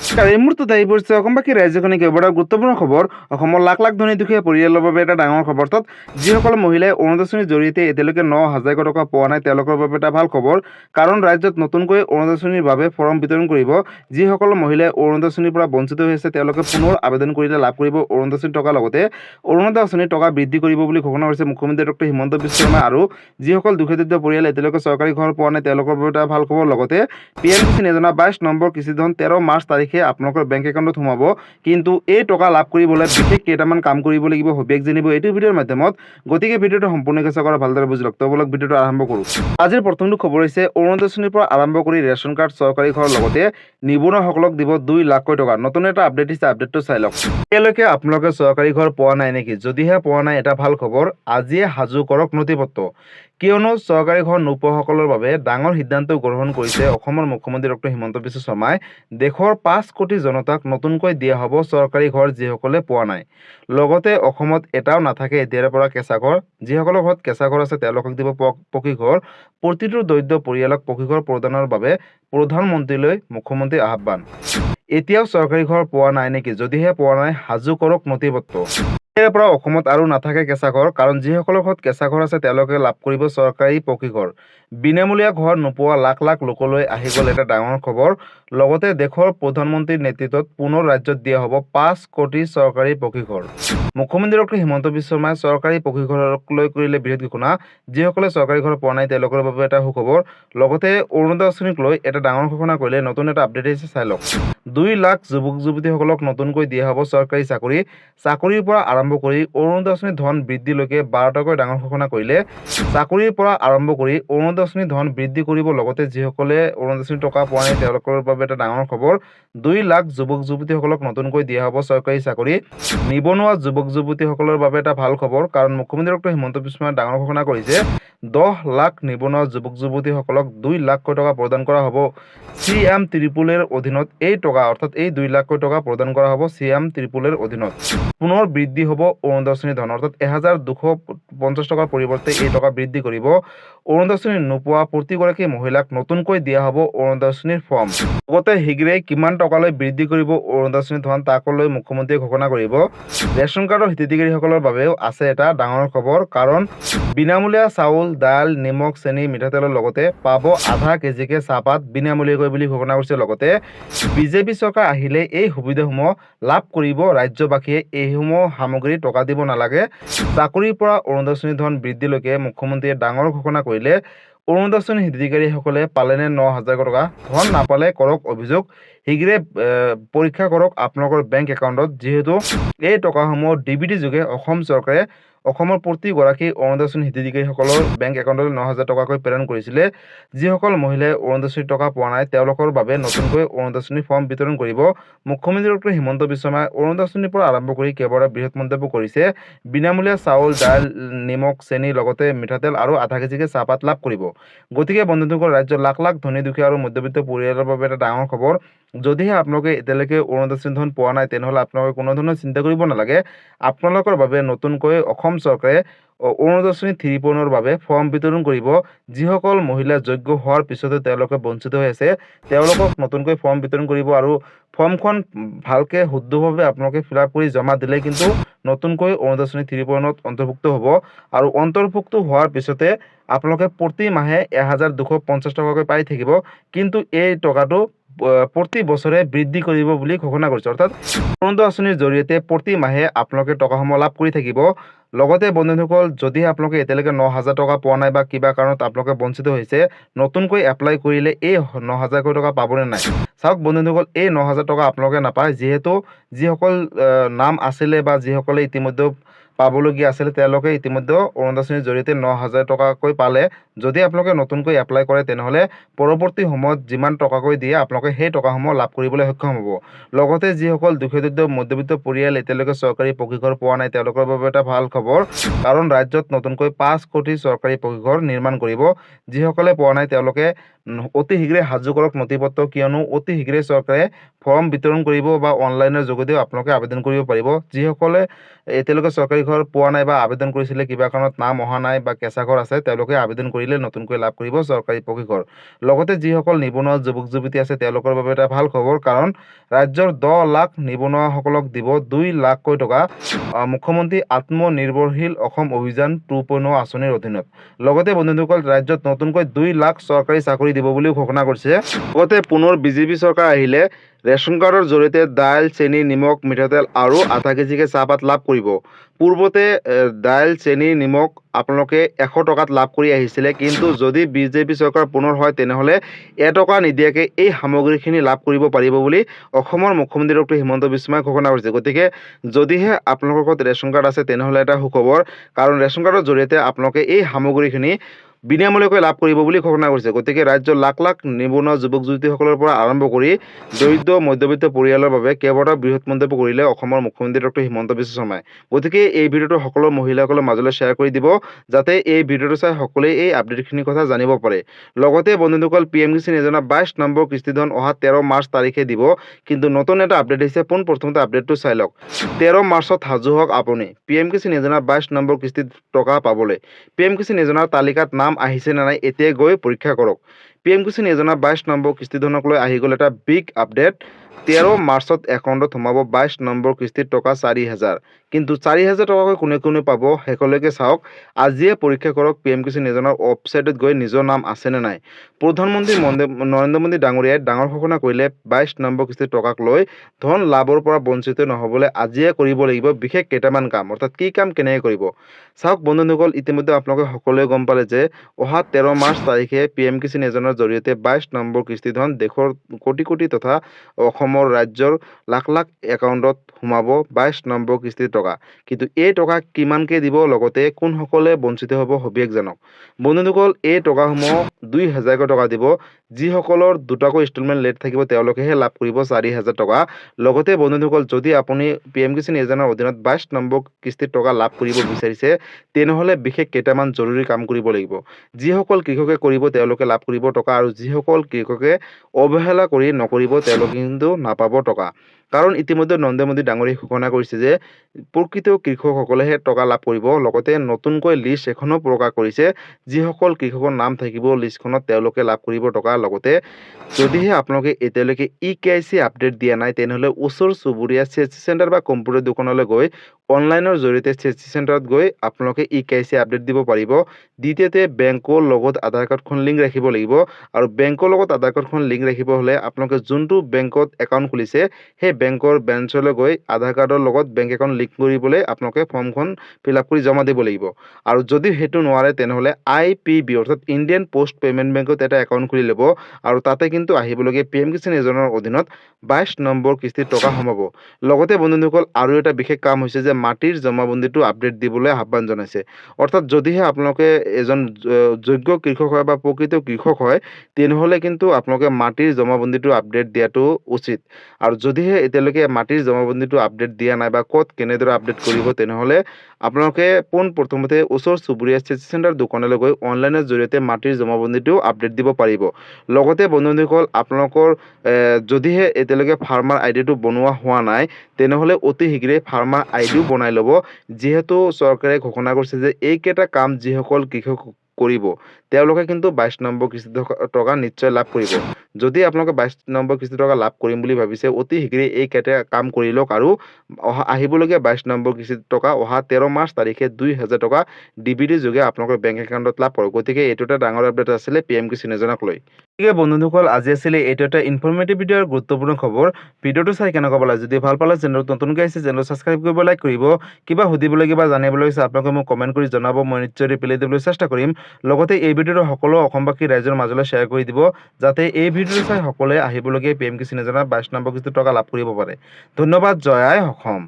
এই মুহূৰ্তত আহি পৰিছে অসমবাসী ৰাজ্যখনে কেইবাটাও গুৰুত্বপূৰ্ণ খবৰ। অসমৰ লাখ লাখ ধনী দুখীয়া পৰিয়ালৰ বাবে এটা ডাঙৰ খবৰ। তাত যিসকল মহিলাই অৰুণোদয় আঁচনিৰ জৰিয়তে এতিয়ালৈকে 9,000 টকা পোৱা নাই তেওঁলোকৰ বাবে এটা ভাল খবৰ। কাৰণ ৰাজ্যত নতুনকৈ অৰুণোদয় আঁচনিৰ বাবে ফৰ্ম বিতৰণ কৰিব। যিসকল মহিলাই অৰুণোদয় আঁচনিৰ পৰা বঞ্চিত হৈ আছে তেওঁলোকে পুনৰ আবেদন কৰিলে লাভ কৰিব অৰুণোদয় আঁচনিৰ টকা। লগতে অৰুণোদয় আঁচনিৰ টকা বৃদ্ধি কৰিব বুলি ঘোষণা কৰিছে মুখ্যমন্ত্ৰী ডক্টৰ হিমন্ত বিশ্ব শৰ্মা। আৰু যিসকল দুখীয়া পৰিয়াল এতিয়ালৈকে চৰকাৰী ঘৰ পোৱা নাই তেওঁলোকৰ বাবে এটা ভাল খবৰ। লগতে PMKC যোজনা 22 নম্বৰ কিস্তি ধন 13 মাৰ্চ তাৰিখে আপোনালোকৰ বেংক একাউণ্টত সোমাব। কিন্তু এই টকা লাভ কৰিবলৈ বিশেষ কেইটামান কাম কৰিব লাগিব, সবিশেষ জানিব এইটো ভিডিঅ'ৰ মাধ্যমত। গতিকে ভিডিঅ'টো সম্পূৰ্ণকৈ চাওক আৰু ভালদৰে বুজি লওক। বলক ভিডিঅ'টো আৰম্ভ কৰোঁ। আজিৰ প্ৰথমটো খবৰ হৈছে অৰুণোদয় আঁচনিৰ পৰা আৰম্ভ কৰি ৰেচন কাৰ্ড, চৰকাৰী ঘৰ লগতে নিবনুৱাসকলক দিব 2 লাখকৈ টকা। নতুন এটা আপডেট দিছে, আপডেটটো চাই লওক। এতিয়ালৈকে আপোনালোকে চৰকাৰী ঘৰ পোৱা নাই নেকি? যদিহে পোৱা নাই এটা ভাল খবৰ, আজিয়ে সাজু কৰক নথিপত্ৰ। কিয়নো চৰকাৰী ঘৰ নোপোৱাসকলৰ বাবে ডাঙৰ সিদ্ধান্ত গ্ৰহণ কৰিছে অসমৰ মুখ্যমন্ত্ৰী ডক্টৰ হিমন্ত বিশ্ব শৰ্মাই। দেশৰ 5 কোটি জনতাক নতুনকৈ দিয়া হ'ব চৰকাৰী ঘৰ যিসকলে পোৱা নাই। লগতে অসমত এটাও নাথাকে এতিয়াৰে পৰা কেঁচা ঘৰ। যিসকলৰ ঘৰত কেঁচা ঘৰ আছে তেওঁলোকক দিব পকী ঘৰ। প্ৰতিটো দৰিদ্ৰ পৰিয়ালক পকী ঘৰ প্ৰদানৰ বাবে প্ৰধানমন্ত্ৰীলৈ মুখ্যমন্ত্ৰীৰ আহ্বান। এতিয়াও চৰকাৰী ঘৰ পোৱা নাই নেকি? যদিহে পোৱা নাই সাজু কৰক নথিপত্ৰ। ইয়াৰ পৰা অসমত আৰু নাথাকে কেঁচা ঘৰ। কাৰণ যিসকলৰ ঘৰত কেঁচা ঘৰ আছে তেওঁলোকে লাভ কৰিব চৰকাৰী পকী ঘৰ। বিনামূলীয়া ঘৰ নোপোৱা লাখ লাখ লোকলৈ আহি গ'ল এটা ডাঙৰ খবৰ। লগতে দেশৰ প্ৰধানমন্ত্ৰীৰ নেতৃত্বত পুনৰ ৰাজ্যত দিয়া হ'ব 5 কোটি চৰকাৰী পকী ঘৰ। মুখ্যমন্ত্ৰী ডক্টৰ হিমন্ত বিশ্ব শৰ্মাই চৰকাৰী পকী ঘৰক লৈ কৰিলে বৃহৎ ঘোষণা। যিসকলে চৰকাৰী ঘৰ পোৱা নাই তেওঁলোকৰ বাবে এটা সুখবৰ। লগতে অৰুণোদয় আঁচনিক লৈ এটা ডাঙৰ ঘোষণা কৰিলে। নতুন এটা আপডেট আহিছে, চাই লওক। 2 লাখ যুৱক যুৱতীসকলক নতুনকৈ দিয়া হ'ব চৰকাৰী চাকৰি। চাকৰিৰ পৰা আৰম্ভ কৰি অৰুণোদয় আঁচনিৰ ধন বৃদ্ধিলৈকে 12টাকৈ ডাঙৰ ঘোষণা কৰিলে। চাকৰিৰ পৰা আৰম্ভ কৰি অৰুণোদয় আঁচনিৰ ধন বৃদ্ধি কৰিব। লগতে যিসকলে অৰুণোদয় আঁচনিৰ টকা পোৱা নাই তেওঁলোকৰ বাবে এটা ডাঙৰ খবৰ। 2 লাখ যুৱক যুৱতীসকলক নতুনকৈ দিয়া হ'ব চৰকাৰী চাকৰি। নিবনুৱা যুৱক যুৱতীসকলৰ বাবে এটা ভাল খবৰ। কাৰণ মুখ্যমন্ত্ৰী ডক্টৰ হিমন্ত বিশ্ব শৰ্মাই ডাঙৰ ঘোষণা কৰিছে। 10 লাখ নিবনুৱা যুৱক যুৱতীসকলক 2 লাখকৈ টকা প্ৰদান কৰা হ'ব। CM ত্ৰিপুলৰ অধীনত এই টকা অৰ্থাৎ এই 2 লাখকৈ টকা প্ৰদান কৰা হ'ব CM ত্ৰিপুলৰ অধীনত। পুনৰ বৃদ্ধি হ'ব অৰুণোদয় আঁচনিৰ ধন অৰ্থাৎ 1,250 টকাৰ পৰিৱৰ্তে এই টকা বৃদ্ধি কৰিব। অৰুণোদয় আঁচনি নোপোৱা প্ৰতিগৰাকী মহিলাক নতুনকৈ দিয়া হ'ব অৰুণোদয় আঁচনিৰ ফৰ্ম। লগতে শীঘ্ৰেই কিমান টকালৈ বৃদ্ধি কৰিব অৰুণোদয় আঁচনিৰ ধন তাকো লৈ মুখ্যমন্ত্ৰীয়ে ঘোষণা কৰিব। ৰেচন কাৰ্ডৰ হিতাধিকাৰীসকলৰ বাবেও আছে এটা ডাঙৰ খবৰ। কাৰণ বিনামূলীয়া চাউল, দাইল, নিমখ, চেনি, মিঠাতেলৰ লগতে পাব আধা কেজিকে চাহপাত বিনামূলীয়াকৈ বুলি ঘোষণা কৰিছে। লগতে বিজেপি চৰকাৰ আহিলে এই সুবিধাসমূহ লাভ কৰিব ৰাজ্যবাসীয়ে। এইসমূহ সামগ্ৰী টকা দিব নালাগে। চাকৰিৰ পৰা অৰুণোদয় আঁচনিৰ ধন বৃদ্ধিলৈকে মুখ্যমন্ত্ৰীয়ে ডাঙৰ ঘোষণা কৰিলে। অৰুণোদয় আঁচনিৰ হিতাধিকাৰীসকলে পালেনে 9,000 টকা? ধন নাপালে কৰক অভিযোগ। শীঘ্ৰে পৰীক্ষা কৰক আপোনালোকৰ বেংক একাউণ্টত। যিহেতু এই টকাসমূহ DBT যোগে অসম চৰকাৰে অসমৰ প্ৰতিগৰাকী অৰুণোদয় আঁচনিৰ হিতাধিকাৰীসকলৰ বেংক একাউণ্টলৈ 9,000 টকাকৈ প্ৰেৰণ কৰিছিলে। যিসকল মহিলাই অৰুণোদয় আঁচনিৰ টকা পোৱা নাই তেওঁলোকৰ বাবে নতুনকৈ অৰুণোদয় আঁচনিৰ ফৰ্ম বিতৰণ কৰিব। মুখ্যমন্ত্ৰী ডক্টৰ হিমন্ত বিশ্ব শৰ্মাই অৰুণোদয় আঁচনিৰ পৰা আৰম্ভ কৰি কেইবাটাও বৃহৎ মন্তব্য কৰিছে। বিনামূলীয়া চাউল, দাইল, নিমখ, চেনি লগতে মিঠাতেল আৰু আধা কেজিকে চাহপাত লাভ কৰিব। গতিকে বন্ধুসকল, ৰাজ্যৰ লাখ লাখ ধনী দুখীয়া আৰু মধ্যবিত্ত পৰিয়ালৰ বাবে এটা ডাঙৰ খবৰ। যদিহে আপোনালোকে এতিয়ালৈকে অৰুণোদয় আঁচনিৰ ধন পোৱা নাই তেনেহ'লে আপোনালোকে কোনো ধৰণৰ চিন্তা কৰিব নালাগে। আপোনালোকৰ বাবে নতুনকৈ অসম চৰকাৰে অৰুণোদয় আঁচনি 3.0 ৰ বাবে ফৰ্ম বিতৰণ কৰিব। যিসকল মহিলা যোগ্য হোৱাৰ পিছতো তেওঁলোকে বঞ্চিত হৈ আছে তেওঁলোকক নতুনকৈ ফৰ্ম বিতৰণ কৰিব। আৰু ফৰ্মখন ভালকৈ শুদ্ধভাৱে আপোনালোকে ফিল আপ কৰি জমা দিলে কিন্তু নতুনকৈ অৰুণোদয় আঁচনি 3.0 ত অন্তৰ্ভুক্ত হ'ব। আৰু অন্তৰ্ভুক্ত হোৱাৰ পিছতে আপোনালোকে প্ৰতি মাহে 1,250 টকাকৈ পাই থাকিব। কিন্তু এই টকাটো প্ৰতি বছৰে বৃদ্ধি কৰিব বুলি ঘোষণা কৰিছে। অৰ্থাৎ অৰুণোদয় আঁচনিৰ জৰিয়তে প্ৰতি মাহে আপোনালোকে টকাসমূহ লাভ কৰি থাকিব। লগতে বন্ধুসকল, যদিহে আপোনালোকে এতিয়ালৈকে 9,000 টকা পোৱা নাই বা কিবা কাৰণত আপোনালোকে বঞ্চিত হৈছে, নতুনকৈ এপ্লাই কৰিলে এই 9,000 টকা পাবনে নাই? চাওক বন্ধুসকল, এই 9,000 টকা আপোনালোকে নাপায়। যিহেতু যিসকল নাম আছিলে বা যিসকলে ইতিমধ্যে পাবলগীয়া আছিলে তেওঁলোকে ইতিমধ্যে অৰুণোদয় আঁচনিৰ জৰিয়তে 9,000 টকাকৈ পালে। যদি আপোনালোকে নতুনকৈ এপ্লাই কৰে তেনেহ'লে পৰৱৰ্তী সময়ত যিমান টকাকৈ দিয়ে আপোনালোকে সেই টকাসমূহ লাভ কৰিবলৈ সক্ষম হ'ব। লগতে যিসকল দুখীয়া মধ্যবিত্ত পৰিয়াল এতিয়ালৈকে চৰকাৰী পকী ঘৰ পোৱা নাই তেওঁলোকৰ বাবে এটা ভাল খবৰ। কাৰণ ৰাজ্যত নতুনকৈ 5 কোটি চৰকাৰী পকী ঘৰ নিৰ্মাণ কৰিব। যিসকলে পোৱা নাই তেওঁলোকে অতি শীঘ্ৰে সাজু কৰক নথিপত্ৰ, কিয়নো অতি শীঘ্ৰে চৰকাৰে ফৰ্ম বিতৰণ কৰিব বা অনলাইনৰ যোগেদিও আপোনালোকে আবেদন কৰিব পাৰিব। যিসকলে এতিয়ালৈকে চৰকাৰী ঘৰ পোৱা নাই বা আবেদন কৰিছিলে কিবা কাৰণত নাম অহা নাই বা কেঁচা ঘৰ আছে, তেওঁলোকে আবেদন কৰিলে নতুনকৈ লাভ কৰিব চৰকাৰী পকী ঘৰ। লগতে যিসকল নিবনুৱা যুৱক যুৱতী আছে তেওঁলোকৰ বাবে এটা ভাল খবৰ, কাৰণ ৰাজ্যৰ 10 লাখ নিবনুৱাসকলক দিব 2 লাখকৈ টকা মুখ্যমন্ত্ৰী আত্মনিৰ্ভৰশীল অসম অভিযান 2.0 আঁচনিৰ অধীনত। লগতে বন্ধুসকল, ৰাজ্যত নতুনকৈ 2 লাখ চৰকাৰী চাকৰি দিব বুলিও ঘোষণা কৰিছে। লগতে পুনৰ বিজেপি চৰকাৰ আহিলে ৰেচন কাৰ্ডৰ জৰিয়তে দাইল, চেনি, নিমখ, মিঠাতেল আৰু আধা কেজিকৈ চাহপাত লাভ কৰিব। পূৰ্বতে দাইল, চেনি, নিমখ আপোনালোকে 100 টকাত লাভ কৰি আহিছিলে, কিন্তু যদি বিজেপি চৰকাৰ পুনৰ হয় তেনেহ'লে এটকা নিদিয়াকৈ এই সামগ্ৰীখিনি লাভ কৰিব পাৰিব বুলি অসমৰ মুখ্যমন্ত্ৰী ডক্টৰ হিমন্ত বিশ্ব শৰ্মাই ঘোষণা কৰিছে। গতিকে যদিহে আপোনালোকৰ ঘৰত ৰেচন কাৰ্ড আছে তেনেহ'লে এটা সুখবৰ, কাৰণ ৰেচন কাৰ্ডৰ জৰিয়তে আপোনালোকে এই সামগ্ৰীখিনি বিনামূলীয়াকৈ লাভ কৰিব বুলি ঘোষণা কৰিছে। গতিকে ৰাজ্যৰ লাখ লাখ নিবনুৱা যুৱক যুৱতীসকলৰ পৰা আৰম্ভ কৰি দৰিদ্ৰ মধ্যবিত্ত পৰিয়ালৰ বাবে কেইবাটাও বৃহৎ মন্তব্য কৰিলে অসমৰ মুখ্যমন্ত্ৰী ডক্টৰ হিমন্ত বিশ্ব শৰ্মাই। গতিকে এই ভিডিঅ'টো সকলো মহিলাসকলৰ মাজলৈ শ্বেয়াৰ কৰি দিব, যাতে এই ভিডিঅ'টো চাই সকলোৱে এই আপডেটখিনিৰ কথা জানিব পাৰে। লগতে বন্ধুসকল, PM কিষাণ যোজনা 22 নম্বৰ কিস্তি ধন অহা 13 মাৰ্চ তাৰিখে দিব, কিন্তু নতুন এটা আপডেট আহিছে। পোনপ্ৰথমতে আপডেটটো চাই লওক। 13 মাৰ্চত সাজু হওক আপুনি PM কিষাণ যোজনাৰ 22 নম্বৰ কিস্তিত টকা পাবলৈ। PM কিষাণ যোজনাৰ তালিকাত নাম আহিছে নে নাই এতিয়া গৈ পৰীক্ষা কৰক। PM কিষাণ যোজনাৰ 22 নম্বৰ কিস্তি ধনক লৈ আহি গ'ল এটা বিগ আপডেট। 13 মাৰ্চত একাউণ্টত সোমাব 22 নম্বৰ কিস্তিৰ টকা 4,000। কিন্তু 4,000 টকাকৈ কোনে কোনে পাব শেষলৈকে চাওক। আজিয়ে পৰীক্ষা কৰক PM কিষাণ যোজনাৰ ৱেবছাইটত গৈ নিজৰ নাম আছেনে নাই। প্ৰধানমন্ত্ৰী নৰেন্দ্ৰ মোদী ডাঙৰীয়াই ডাঙৰ ঘোষণা কৰিলে 22 নম্বৰ কিস্তিৰ টকাক লৈ ধন লাভৰ পৰা বঞ্চিত নহ'বলৈ আজিয়ে কৰিব লাগিব বিশেষ কেইটামান কাম। অৰ্থাৎ কি কাম কেনেকৈ কৰিব চাওক বন্ধুসকল। ইতিমধ্যে আপোনালোকে সকলোৱে গম পালে যে অহা 13 মাৰ্চ তাৰিখে PM কিষাণ যোজনাৰ জৰিয়তে 22 নম্বৰ কিস্তি ধন দেশৰ কোটি কোটি তথা অসমৰ ৰাজ্যৰ লাখ লাখ একাউণ্টত সোমাব 22 নম্বৰ কিস্তিৰ টকা। কিন্তু এই টকা কিমানকৈ দিব, লগতে কোনসকলে বঞ্চিত হ'ব সবিশেষ জানক। বন্ধুসকল, এই টকাসমূহ 2,000কৈ টকা দিব। যিসকলৰ দুটাকৈ ইনষ্টলমেণ্ট লেট থাকিব তেওঁলোকেহে লাভ কৰিব 4,000 টকা। লগতে বন্ধুসকল, যদি আপুনি PM কিষাণ যোজনাৰ অধীনত 22 নম্বৰ কিস্তিৰ টকা লাভ কৰিব বিচাৰিছে তেনেহ'লে বিশেষ কেইটামান জৰুৰী কাম কৰিব লাগিব। যিসকল কৃষকে কৰিব তেওঁলোকে লাভ কৰিব টকা, আৰু যিসকল কৃষকে অৱহেলা কৰি নকৰিব তেওঁলোকে কিন্তু নাপাব টকা। কাৰণ ইতিমধ্যে নৰেন্দ্ৰ মোদী ডাঙৰীয়াই ঘোষণা কৰিছে যে প্ৰকৃত কৃষকসকলেহে টকা লাভ কৰিব। লগতে নতুনকৈ লিষ্ট এখনো প্ৰকাশ কৰিছে, যিসকল কৃষকৰ নাম থাকিব লিষ্টখনত তেওঁলোকে লাভ কৰিব টকা। লগতে যদিহে আপোনালোকে এতিয়ালৈকে EKYC আপডেট দিয়া নাই তেনেহ'লে ওচৰ চুবুৰীয়া CSC চেণ্টাৰ বা কম্পিউটাৰ দোকানলৈ গৈ অনলাইনৰ জৰিয়তে CSC চেণ্টাৰত গৈ আপোনালোকে EKYC আপডেট দিব পাৰিব। দ্বিতীয়তে বেংকৰ লগত আধাৰ কাৰ্ডখন লিংক ৰাখিব লাগিব, আৰু বেংকৰ লগত আধাৰ কাৰ্ডখন লিংক ৰাখিব হ'লে আপোনালোকে যোনটো বেংকত একাউণ্ট খুলিছে সেই বেংকৰ ব্ৰাঞ্চলৈ গৈ আধাৰ কাৰ্ডৰ লগত বেংক একাউণ্ট লিংক কৰিবলৈ আপোনালোকে ফৰ্মখন ফিল আপ কৰি জমা দিব লাগিব। আৰু যদি সেইটো নোৱাৰে তেনেহ'লে IPB অৰ্থাৎ ইণ্ডিয়ান পোষ্ট পে'মেণ্ট বেংকত এটা একাউণ্ট খুলি ল'ব, আৰু তাতে কিন্তু আহিবলগীয়া PM কিষাণ যোজনাৰ অধীনত 22 নম্বৰ কিস্তিৰ টকা সোমাব। লগতে বন্ধুসকল, আৰু এটা বিশেষ কাম হৈছে যে মাটিৰ জমাবন্দীটো আপডেট দিবলৈ আহ্বান জনাইছে। অৰ্থাৎ যদিহে আপোনালোকে এজন যোগ্য কৃষক হয় বা প্ৰকৃত কৃষক হয় তেনেহ'লে কিন্তু আপোনালোকে মাটিৰ জমাবন্দীটো আপডেট দিয়াটো উচিত। আৰু যদিহে এতিয়ালৈকে মাটিৰ জমাবন্দীটো আপডেট দিয়া নাই বা ক'ত কেনেদৰে আপডেট কৰিব তেনেহ'লে আপোনালোকে পোনপ্ৰথমতে ওচৰ চুবুৰীয়া CSC চেণ্টাৰ দোকানলৈ গৈ অনলাইনৰ জৰিয়তে মাটিৰ জমাবন্দীটো আপডেট দিব পাৰিব। লগতে বন্ধুসকল, আপোনালোকৰ যদিহে এতিয়ালৈকে ফাৰ্মাৰ আইডিটো বনোৱা হোৱা নাই তেনেহ'লে অতি শীঘ্ৰে ফাৰ্মাৰ আইডিও বনাই ল'ব। যিহেতু চৰকাৰে ঘোষণা কৰিছে যে এইকেইটা কাম যিসকল কৃষক কৰিব তেওঁলোকে কিন্তু 22 নম্বৰ কিস্তি টকা নিশ্চয় লাভ কৰিব। যদি আপোনালোকে 22 নম্বৰ কিস্তি টকা লাভ কৰিম বুলি ভাবিছে অতি শীঘ্ৰে এইকেইটা কাম কৰি লওক, আৰু আহিবলগীয়া 22 নম্বৰ কিস্তি টকা অহা 13 মাৰ্চ তাৰিখে 2,000 টকা DBD যোগে আপোনালোকৰ বেংক একাউণ্টত লাভ কৰক। গতিকে এইটো এটা ডাঙৰ আপডেট আছিলে PM কিষাণ যোজনাক লৈ। গতিকে বন্ধুসকল, আজি আছিলে এইটো এটা ইনফৰ্মেটিভ ভিডিঅ' আৰু গুৰুত্বপূৰ্ণ খবৰ। ভিডিঅ'টো চাই কেনেকুৱা পালে, যদি ভাল পালে চেনেলটো নতুনকৈ আহিছে চেনেলটো ছাবস্ক্ৰাইব কৰিব, লাইক কৰিব। কিবা সুধিবলগীয়া বা জানিবলৈ আছে আপোনালোকে মোক কমেণ্ট কৰি জনাব, মই নিশ্চয় ৰিপ্লাই দিবলৈ চেষ্টা কৰিম। লগতে এই ভিডিঅ'টো সকলো অসমবাসী ৰাইজৰ মাজলৈ শ্বেয়াৰ কৰি দিব, যাতে এই ভিডিঅ'টো চাই সকলোৱে আহিবলগীয়া PM কিষাণ যোজনাৰ 22 নম্বৰ কিস্তি টকা লাভ কৰিব পাৰে। ধন্যবাদ। জয় আই অসম।